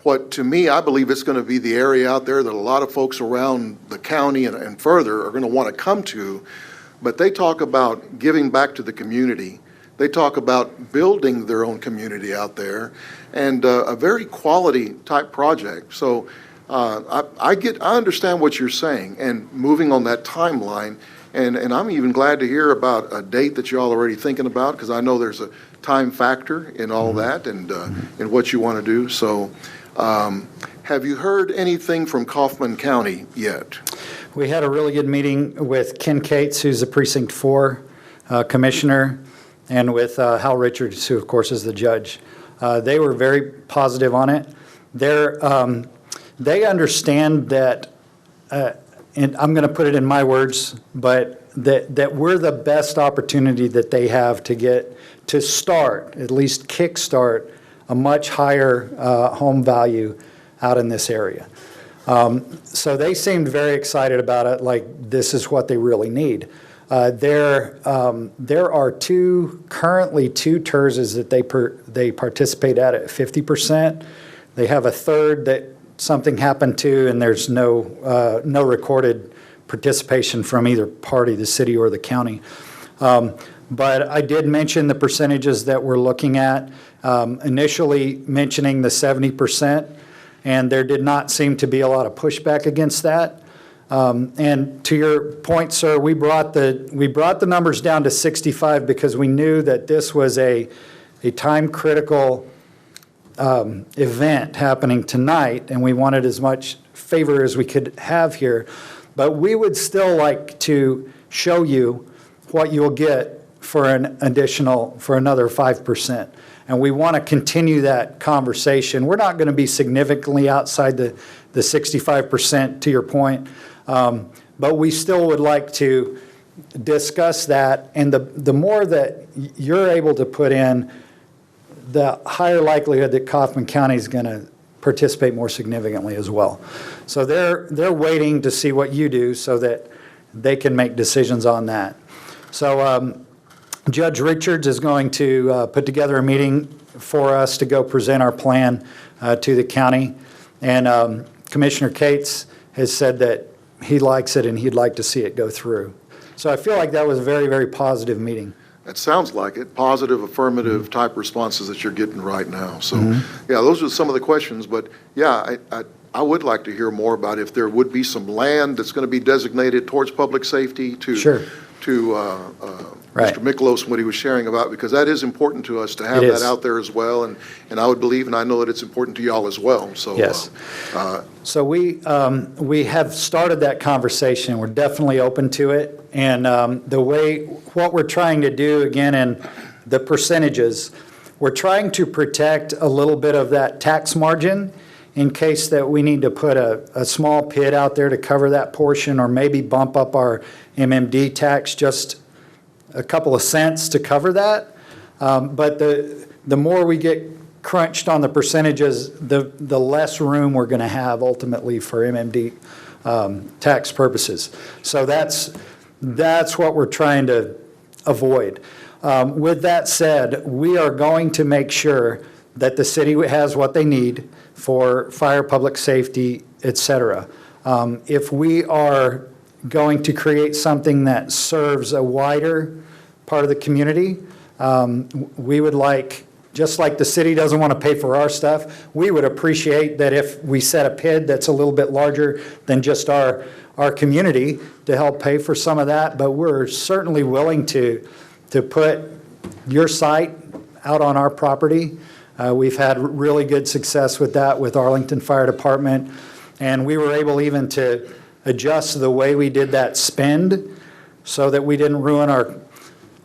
I: what, to me, I believe it's going to be the area out there that a lot of folks around the county and further are going to want to come to, but they talk about giving back to the community. They talk about building their own community out there, and a very quality type project. So I understand what you're saying and moving on that timeline, and I'm even glad to hear about a date that you're already thinking about, because I know there's a time factor in all that and in what you want to do. So have you heard anything from Kaufman County yet?
H: We had a really good meeting with Ken Cates, who's the Precinct 4 commissioner, and with Hal Richards, who of course is the judge. They were very positive on it. They understand that, and I'm going to put it in my words, but that we're the best opportunity that they have to start, at least kickstart, a much higher home value out in this area. So they seemed very excited about it, like this is what they really need. There are currently two TERSs that they participate at 50%. They have a third that something happened to, and there's no recorded participation from either party, the city or the county. But I did mention the percentages that we're looking at, initially mentioning the 70%, and there did not seem to be a lot of pushback against that. And to your point, sir, we brought the numbers down to 65 because we knew that this was a time-critical event happening tonight, and we wanted as much favor as we could have here. But we would still like to show you what you'll get for another 5%. And we want to continue that conversation. We're not going to be significantly outside the 65%, to your point, but we still would like to discuss that. And the more that you're able to put in, the higher likelihood that Kaufman County is going to participate more significantly as well. So they're waiting to see what you do so that they can make decisions on that. So Judge Richards is going to put together a meeting for us to go present our plan to the county. And Commissioner Cates has said that he likes it and he'd like to see it go through. So I feel like that was a very, very positive meeting.
I: That sounds like it, positive, affirmative type responses that you're getting right now. So, yeah, those are some of the questions, but yeah, I would like to hear more about if there would be some land that's going to be designated towards public safety to
H: Sure.
I: Mr.
H: Right.
I: Miklos and what he was sharing about, because that is important to us to have
H: It
I: that
H: is.
I: out there as well, and I would believe, and I know that it's important to y'all as well, so.
H: Yes. So we have started that conversation. We're definitely open to it. And what we're trying to do, again, in the percentages, we're trying to protect a little bit of that tax margin in case that we need to put a small pit out there to cover that portion, or maybe bump up our MMD tax just a couple of cents to cover that. But the more we get crunched on the percentages, the less room we're going to have ultimately for MMD tax purposes. So that's what we're trying to avoid. With that said, we are going to make sure that the city has what they need for fire, public safety, et cetera. If we are going to create something that serves a wider part of the community, we would like, just like the city doesn't want to pay for our stuff, we would appreciate that if we set a PID that's a little bit larger than just our community to help pay for some of that. But we're certainly willing to put your site out on our property. We've had really good success with that with Arlington Fire Department. And we were able even to adjust the way we did that spend so that we didn't ruin our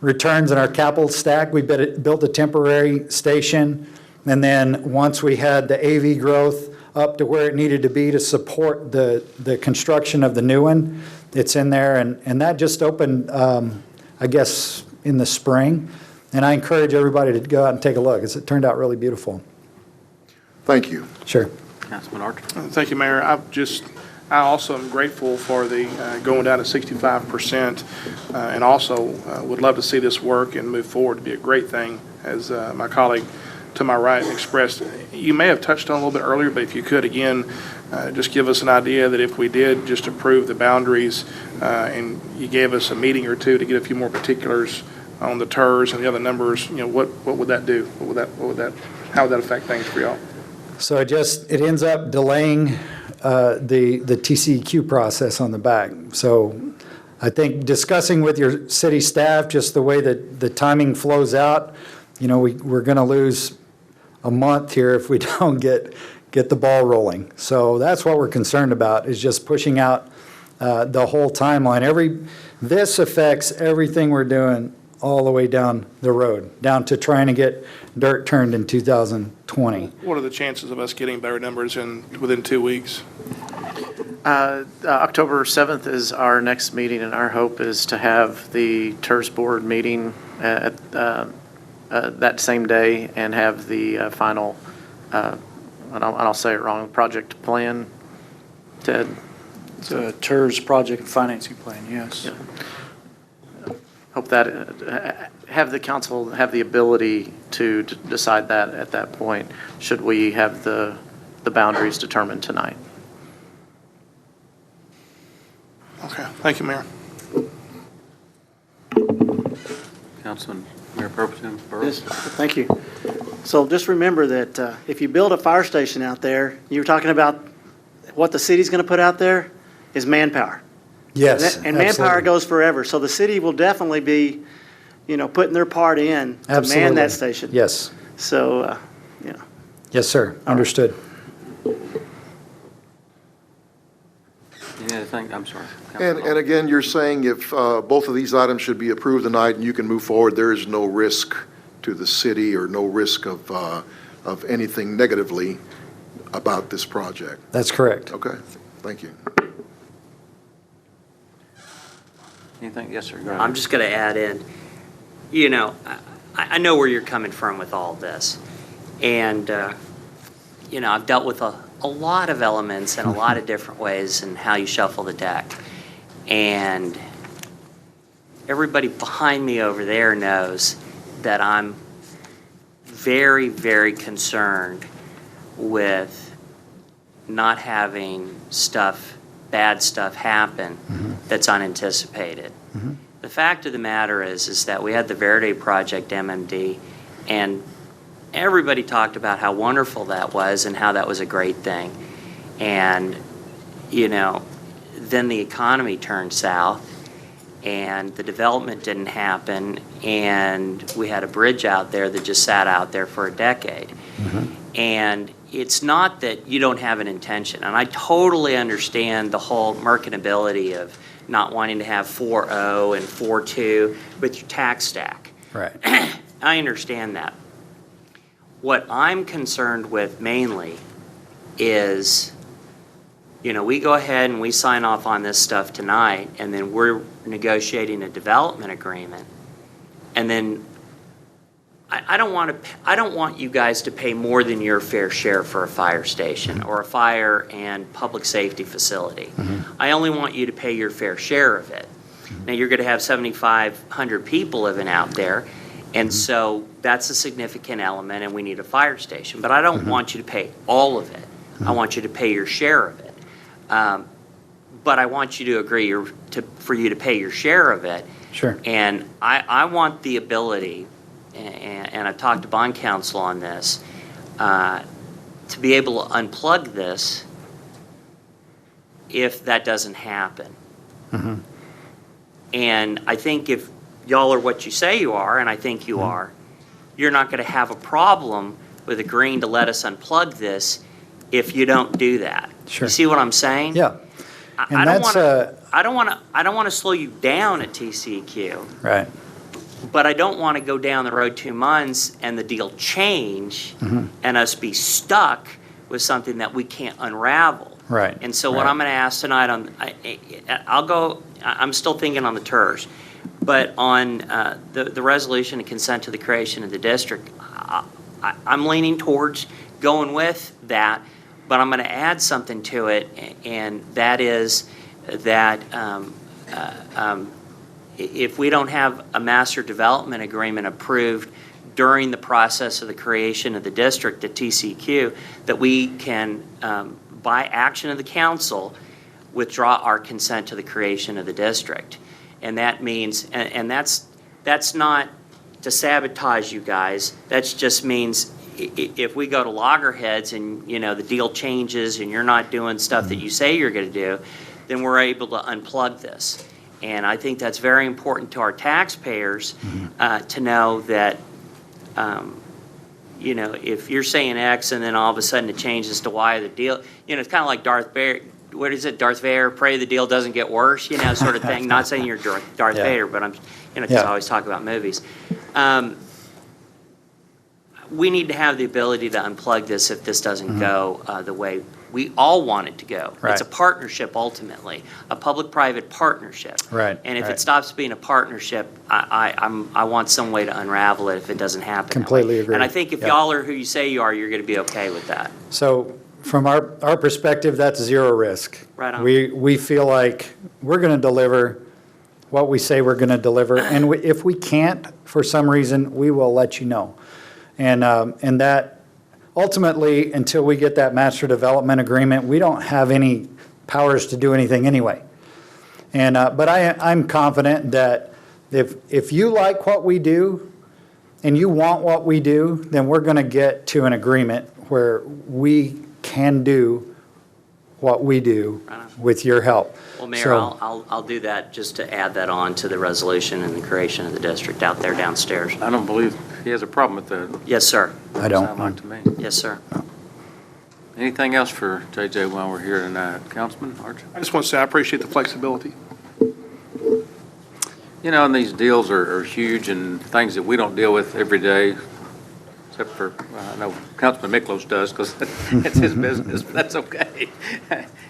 H: returns in our capital stack. We built a temporary station. And then once we had the AV growth up to where it needed to be to support the construction of the new one, it's in there. And that just opened, I guess, in the spring. And I encourage everybody to go out and take a look, because it turned out really beautiful.
I: Thank you.
H: Sure.
C: Councilman Archer.
J: Thank you, Mayor. I also am grateful for the going down to 65%, and also would love to see this work and move forward. To be a great thing, as my colleague to my right expressed. You may have touched on a little bit earlier, but if you could, again, just give us an idea that if we did just approve the boundaries and you gave us a meeting or two to get a few more particulars on the TERS and the other numbers, what would that do? How would that affect things for y'all?
H: So it ends up delaying the TCEQ process on the back. So I think discussing with your city staff, just the way that the timing flows out, we're going to lose a month here if we don't get the ball rolling. So that's what we're concerned about, is just pushing out the whole timeline. This affects everything we're doing all the way down the road, down to trying to get dirt turned in 2020.
J: What are the chances of us getting better numbers within 2 weeks?
A: October 7th is our next meeting, and our hope is to have the TERS board meeting at that same day and have the final, and I'll say it wrong, project plan, Ted?
G: It's a TERS project and financing plan, yes.
A: Yeah. Hope that have the council have the ability to decide that at that point, should we have the boundaries determined tonight.
J: Okay, thank you, Mayor.
C: Councilman, Mayor Pro Tem Burrows.
K: Yes, thank you. So just remember that if you build a fire station out there, you're talking about what the city's going to put out there is manpower.
H: Yes,
K: And manpower
H: absolutely.
K: goes forever. So the city will definitely be, putting their part in to man
H: Absolutely.
K: that station.
H: Yes.
K: So,
H: Yes, sir. Understood.
C: Any other thing? I'm sorry.
I: And again, you're saying if both of these items should be approved tonight and you can move forward, there is no risk to the city or no risk of anything negatively about this project?
H: That's correct.
I: Okay, thank you.
C: Anything? Yes, sir. Go ahead.
D: I'm just going to add in, I know where you're coming from with all this. And, I've dealt with a lot of elements in a lot of different ways and how you shuffle the deck. And everybody behind me over there knows that I'm very, very concerned with not having bad stuff happen that's unanticipated. The fact of the matter is that we had the Verde Project MMD, and everybody talked about how wonderful that was and how that was a great thing. And, then the economy turned south, and the development didn't happen, and we had a bridge out there that just sat out there for a decade. And it's not that you don't have an intention, and I totally understand the whole mercantility of not wanting to have 4.0 and 4.2 with your tax stack.
H: Right.
D: I understand that. What I'm concerned with mainly is, we go ahead and we sign off on this stuff tonight, and then we're negotiating a development agreement, and then I don't want you guys to pay more than your fair share for a fire station or a fire and public safety facility. I only want you to pay your fair share of it. Now, you're going to have 7,500 people living out there, and so that's a significant element, and we need a fire station. But I don't want you to pay all of it. I want you to pay your share of it. But I want you to agree for you to pay your share of it.
H: Sure.
D: And I want the ability, and I've talked to bond counsel on this, to be able to unplug this if that doesn't happen. And I think if y'all are what you say you are, and I think you are, you're not going to have a problem with agreeing to let us unplug this if you don't do that.
H: Sure.
D: You see what I'm saying?
H: Yeah. And
D: I
H: that's
D: don't want to slow you down at TCEQ.
H: right.
D: But I don't want to go down the road 2 months and the deal change and us be stuck with something that we can't unravel.
H: Right.
D: And so what I'm going to ask tonight I'm still thinking on the TERS, but on the resolution and consent to the creation of the district, I'm leaning towards going with that, but I'm going to add something to it, and that is that if we don't have a master development agreement approved during the process of the creation of the district at TCQ, that we can, by action of the council, withdraw our consent to the creation of the district. And that means, and that's not to sabotage you guys, that just means if we go to loggerheads and, the deal changes and you're not doing stuff that you say you're going to do, then we're able to unplug this. And I think that's very important to our taxpayers to know that, if you're saying X and then all of a sudden it changes to Y, the deal, it's kind of like Darth Vader. What is it, Darth Vader? Pray the deal doesn't get worse, sort of thing. Not saying you're Darth Vader, but I'm, because I always talk about movies. We need to have the ability to unplug this if this doesn't go the way we all want it to go.
H: Right.
D: It's a partnership ultimately, a public-private partnership.
H: Right.
D: And if it stops being a partnership, I want some way to unravel it if it doesn't happen.
H: Completely
D: that way.
H: agree.
D: And I think if y'all are who you say you are, you're going to be okay with that.
H: So from our perspective, that's zero risk.
D: Right on.
H: We feel like we're going to deliver what we say we're going to deliver. And if we can't, for some reason, we will let you know. And that ultimately, until we get that master development agreement, we don't have any powers to do anything anyway. And but I'm confident that if you like what we do and you want what we do, then we're going to get to an agreement where we can do what we do with your help.
D: Well, Mayor,
H: So-
D: I'll do that just to add that on to the resolution and the creation of the district out there downstairs.
C: I don't believe he has a problem with that.
D: Yes, sir.
H: I don't.
C: Sound like to me.
D: Yes, sir.
C: Anything else for JJ while we're here tonight? Councilman Archer?
J: I just want to say I appreciate the flexibility.
C: And these deals are huge and things that we don't deal with every day, except for, I know Councilman Miklos does because it's his business, but that's okay.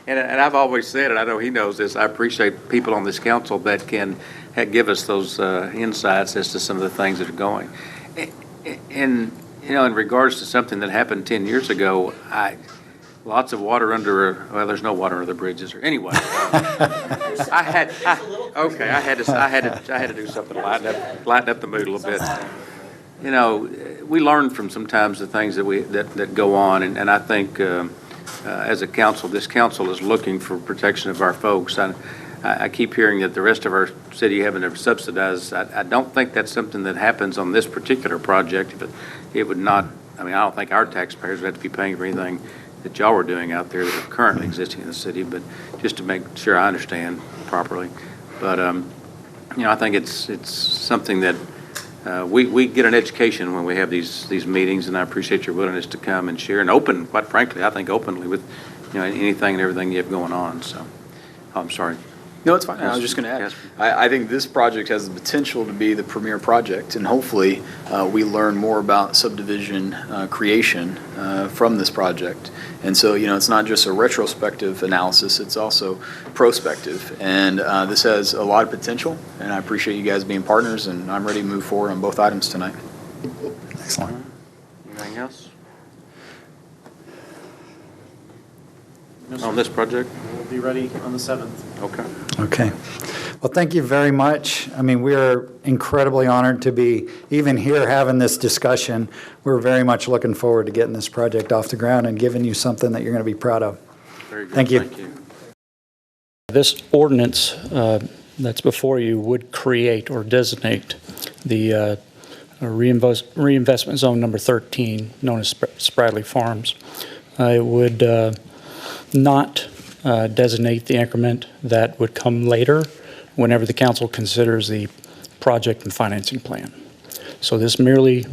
C: And I've always said, and I know he knows this, I appreciate people on this council that can give us those insights as to some of the things that are going. And, in regards to something that happened 10 years ago, Lots of water under, well, there's no water under the bridges, or anyway. I had to do something to lighten up the mood a little bit. You know, we learn from sometimes the things that go on, and I think as a council, this council is looking for protection of our folks. I keep hearing that the rest of our city having to subsidize. I don't think that's something that happens on this particular project. It would not, I mean, I don't think our taxpayers would have to be paying for anything that y'all are doing out there that are currently existing in the city, but just to make sure I understand properly. But, you know, I think it's something that we get an education when we have these meetings, and I appreciate your willingness to come and share and open, quite frankly, I think openly with, you know, anything and everything you have going on. So, I'm sorry.
F: No, it's fine. I was just going to add, I think this project has the potential to be the premier project, and hopefully we learn more about subdivision creation from this project. And so, you know, it's not just a retrospective analysis, it's also prospective. And this has a lot of potential, and I appreciate you guys being partners, and I'm ready to move forward on both items tonight.
H: Excellent.
C: Anything else? On this project?
A: We'll be ready on the 7th.
C: Okay.
H: Okay. Well, thank you very much. I mean, we are incredibly honored to be even here having this discussion. We're very much looking forward to getting this project off the ground and giving you something that you're going to be proud of.
C: Very good.
H: Thank you.
C: Thank you.
G: This ordinance that's before you would create or designate the Reinvestment Zone Number 13, known as Spradley Farms. It would not designate the increment that would come later whenever the council considers the project and financing plan. So this merely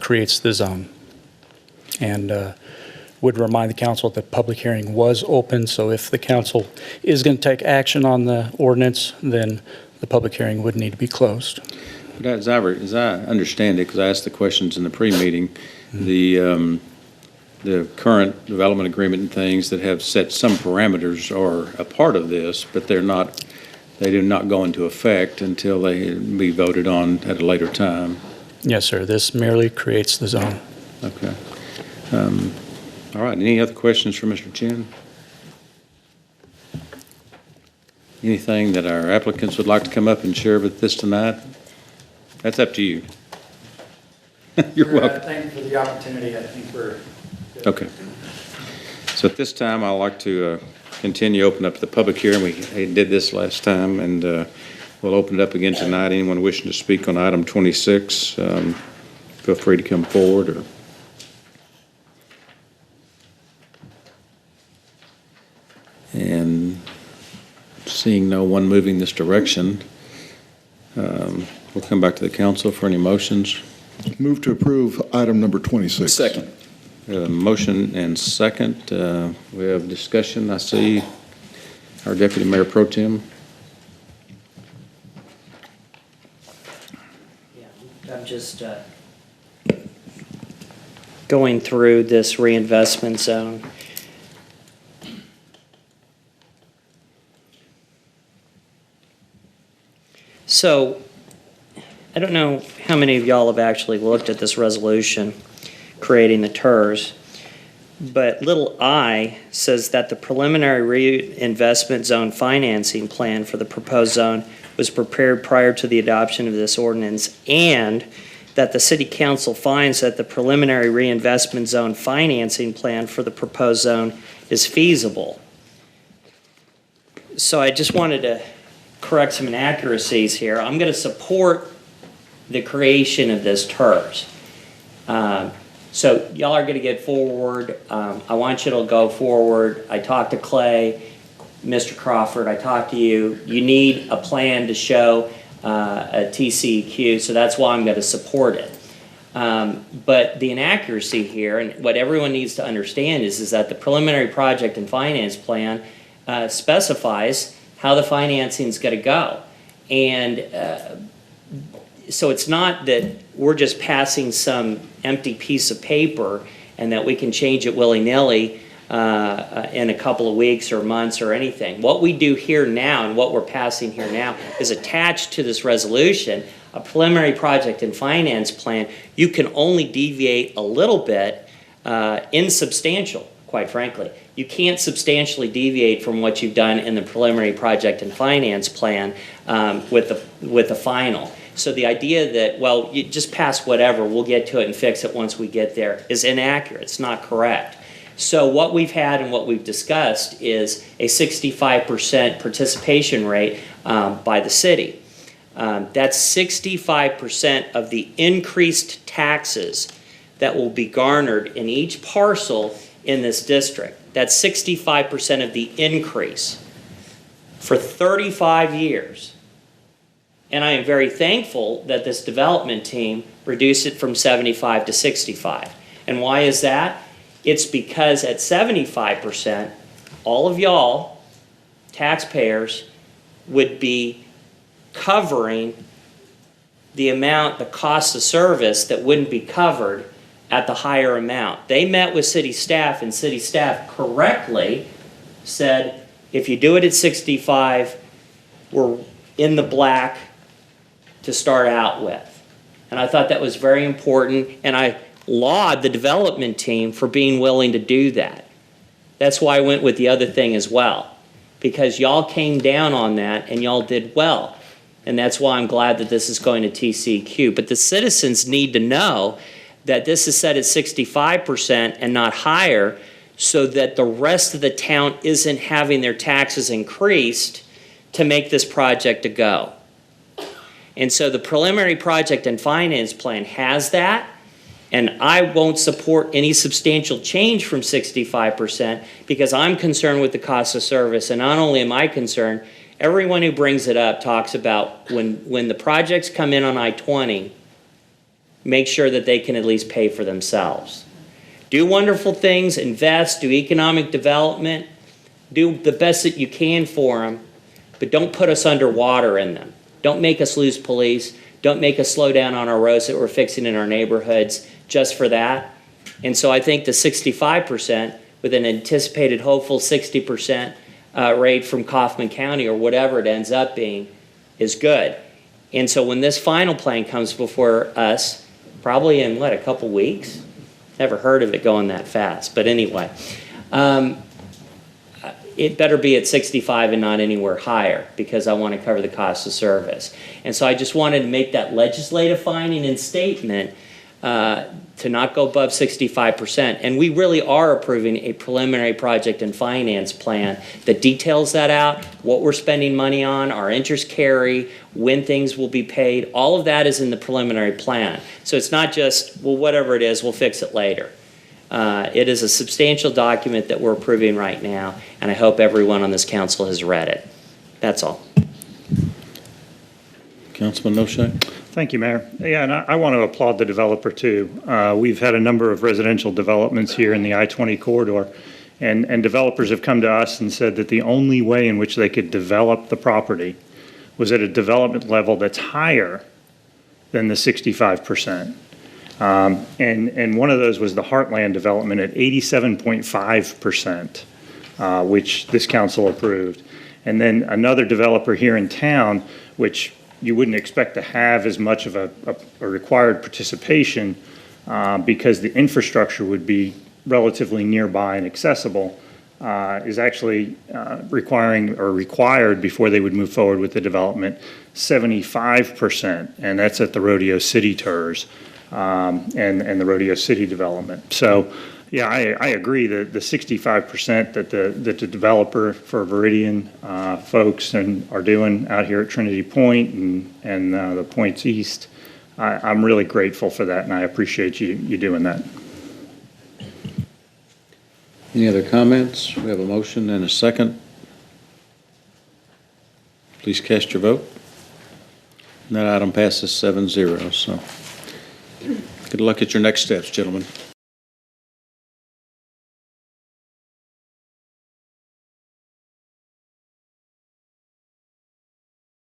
G: creates the zone, and would remind the council that the public hearing was open, so if the council is going to take action on the ordinance, then the public hearing would need to be closed.
C: But as I understand it, because I asked the questions in the pre-meeting, the current development agreement and things that have set some parameters are a part of this, but they do not go into effect until they be voted on at a later time.
G: Yes, sir. This merely creates the zone.
C: Okay. All right. Any other questions for Mr. Chin? Anything that our applicants would like to come up and share with this tonight? That's up to you. You're welcome.
H: Thank you for the opportunity. I think we're good.
C: Okay. So at this time, I'd like to continue, open up the public hearing. We did this last time, and we'll open it up again tonight. Anyone wishing to speak on item 26, feel free to come forward. And seeing no one moving this direction, we'll come back to the council for any motions.
I: Move to approve item number 26.
F: Second.
C: Motion and second. We have discussion. I see our Deputy Mayor Pro Tem.
D: Yeah, I'm just going through this reinvestment zone. So, I don't know how many of y'all have actually looked at this resolution creating the TERS, but little I says that the preliminary reinvestment zone financing plan for the proposed zone was prepared prior to the adoption of this ordinance, and that the City Council finds that the preliminary reinvestment zone financing plan for the proposed zone is feasible. So I just wanted to correct some inaccuracies here. I'm going to support the creation of this TERS. So y'all are going to get forward. I want you to go forward. I talked to Clay, Mr. Crawford, I talked to you. You need a plan to show a TCEQ, so that's why I'm going to support it. But the inaccuracy here, and what everyone needs to understand is that the preliminary project and finance plan specifies how the financing is going to go. And so it's not that we're just passing some empty piece of paper and that we can change it willy-nilly in a couple of weeks or months or anything. What we do here now and what we're passing here now is attached to this resolution, a preliminary project and finance plan. You can only deviate a little bit, insubstantial, quite quite frankly. You can't substantially deviate from what you've done in the preliminary project and finance plan with the final. So the idea that, well, you just pass whatever, we'll get to it and fix it once we get there, is inaccurate. It's not correct. So what we've had and what we've discussed is a 65% participation rate by the city. That's 65% of the increased taxes that will be garnered in each parcel in this district. That's 65% of the increase for 35 years. And I am very thankful that this development team reduced it from 75 to 65. And why is that? It's because at 75%, all of y'all, taxpayers, would be covering the amount, the cost of service that wouldn't be covered at the higher amount. They met with city staff, and city staff correctly said, if you do it at 65, we're in the black to start out with. And I thought that was very important, and I laud the development team for being willing to do that. That's why I went with the other thing as well, because y'all came down on that and y'all did well. And that's why I'm glad that this is going to TCEQ. But the citizens need to know that this is set at 65% and not higher, so that the rest of the town isn't having their taxes increased to make this project a go. And so the preliminary project and finance plan has that, and I won't support any substantial change from 65% because I'm concerned with the cost of service. And not only am I concerned, everyone who brings it up talks about when the projects come in on I-20, make sure that they can at least pay for themselves. Do wonderful things, invest, do economic development, do the best that you can for them, but don't put us underwater in them. Don't make us lose police. Don't make us slow down on our roads that we're fixing in our neighborhoods just for that. And so I think the 65% with an anticipated hopeful 60% rate from Kaufman County or whatever it ends up being is good. And so when this final plan comes before us, probably in a couple weeks? Never heard of it going that fast. But anyway, it better be at 65 and not anywhere higher, because I want to cover the cost of service. And so I just wanted to make that legislative finding and statement to not go above 65%. And we really are approving a preliminary project and finance plan that details that out, what we're spending money on, our interest carry, when things will be paid. All of that is in the preliminary plan. So it's not just, well, whatever it is, we'll fix it later. It is a substantial document that we're approving right now, and I hope everyone on this council has read it. That's all.
L: Councilman O'Shea.
M: Thank you, Mayor. Yeah, and I want to applaud the developer too. We've had a number of residential developments here in the I-20 corridor, and developers have come to us and said that the only way in which they could develop the property was at a development level that's higher than the 65%. And one of those was the Heartland development at 87.5%, which this council approved. And then another developer here in town, which you wouldn't expect to have as much of a required participation because the infrastructure would be relatively nearby and accessible, is actually required before they would move forward with the development, 75%, and that's at the Rodeo City TERS and the Rodeo City development. So, yeah, I agree that the 65% that the developer for Viridian folks are doing out here at Trinity Point and the points east, I'm really grateful for that, and I appreciate you doing that.
L: Any other comments? We have a motion and a second. Please cast your vote. And that item passes 7-0. So good luck at your next steps, gentlemen.